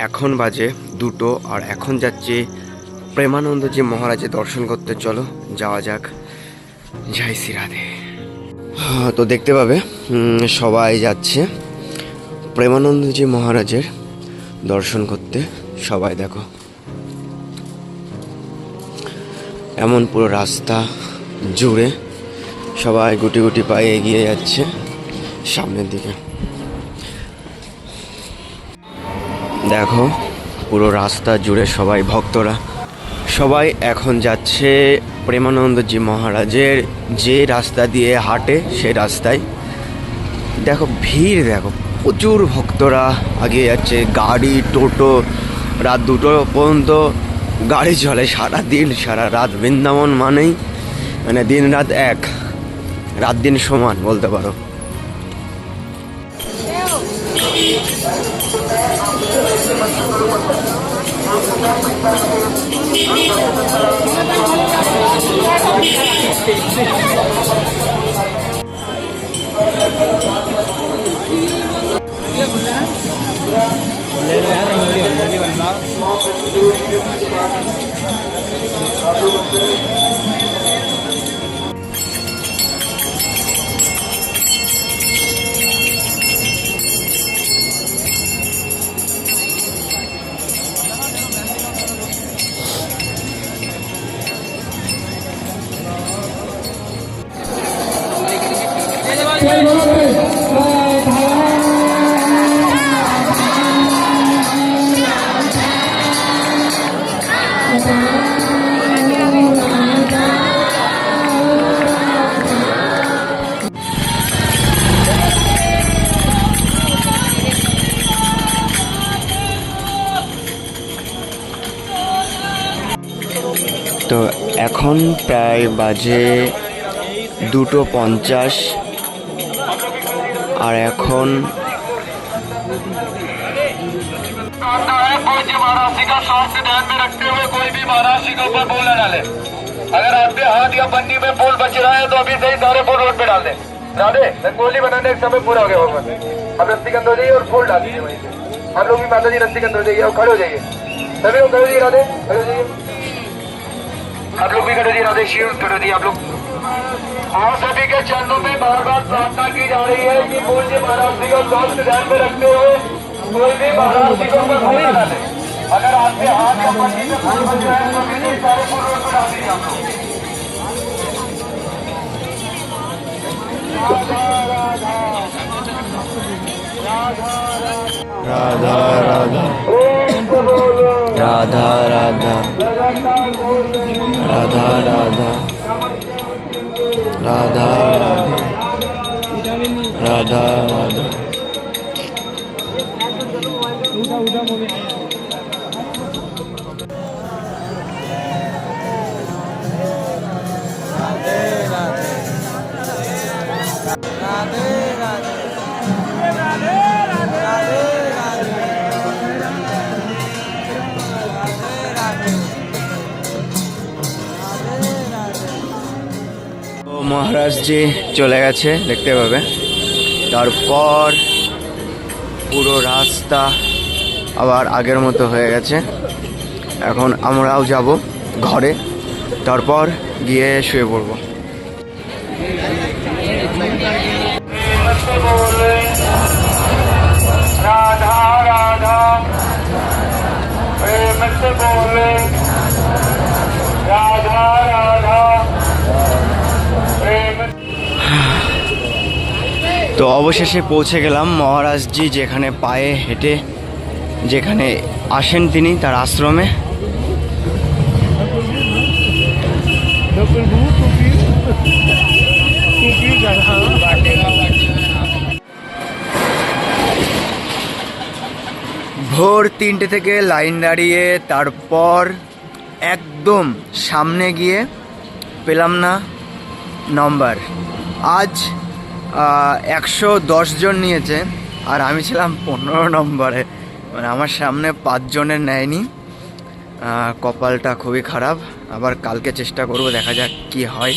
এখন বাজে 2টো আর এখন যাচ্ছি প্রেমানন্দজি মহারাজের দর্শন করতে। চলো যাওয়া যাক। জয় শ্রী রাধে। তো দেখতে পাবে সবাই যাচ্ছে প্রেমানন্দজি মহারাজের দর্শন করতে। সবাই দেখো, এমন পুরো রাস্তা জুড়ে সবাই গুটি গুটি পায়ে এগিয়ে যাচ্ছে সামনের দিকে। দেখো পুরো রাস্তা জুড়ে সবাই ভক্তরা সবাই এখন যাচ্ছে প্রেমানন্দজি মহারাজের যে রাস্তা দিয়ে হাঁটে সেই রাস্তায়। দেখো ভিড়, দেখো প্রচুর ভক্তরা এগিয়ে যাচ্ছে। গাড়ি টোটো রাত 2টো পর্যন্ত গাড়ি চলে, সারা দিন সারা রাত। বৃন্দাবন মানেই মানে দিন রাত এক, রাত দিন সমান বলতে পারো। তো এখন প্রায় বাজে 2:50 আর এখন महाराष्ट्र का स्वास्थ्य ध्यान में रखते हुए कोई भी महाराष्ट्र के ऊपर फूल न डाले। अगर आपके हाथ या पन्नी में फूल बच रहा है तो अभी से ही सारे फूल रोड पे डाल दें। राधे रंगोली बनाने का समय पूरा हो गया होगा। अब रस्सीकंद हो जाइए और फूल डाल दीजिए वहीं से। आप लोग भी माता जी रस्सीकंद हो जाइए और खड़े हो जाइए। सभी लोग खड़े हो जाइए, राधे खड़े हो जाइए। आप लोग भी खड़े हो जाइए, राधे शिव खड़े हो जाइए आप लोग। और सभी के चरणों में बार बार प्रार्थना की जा रही है कि पूज्य महाराष्ट्र का स्वास्थ्य ध्यान में रखते हुए कोई भी महाराष्ट्र के ऊपर फूल न डाले। अगर आपके हाथ या पन्नी में फूल बच रहा है तो अभी से सारे फूल रोड पर डाल दीजिए आप लोग। राधा राधा राधा राधा राधा राधा राधा राधा राधा। মহারাজ জি চলে গেছে দেখতে পাবে। তারপর পুরো রাস্তা আবার আগের মতো হয়ে গেছে। এখন আমরাও যাব ঘরে, তারপর গিয়ে শুয়ে পড়ব। राधा राधा प्रेम से बोले राधा राधा प्रेम। তো অবশেষে পৌঁছে গেলাম মহারাজজি যেখানে পায়ে হেঁটে যেখানে আসেন তিনি, তার আশ্রমে। ভোর 3টে থেকে লাইন দাঁড়িয়ে তারপর একদম সামনে গিয়ে পেলাম না নম্বর। আজ 110 জন নিয়েছে আর আমি ছিলাম 15 নম্বরে। মানে আমার সামনে 5 জনের নেয়নি। কপালটা খুবই খারাপ। আবার কালকে চেষ্টা করব, দেখা যাক কি হয়।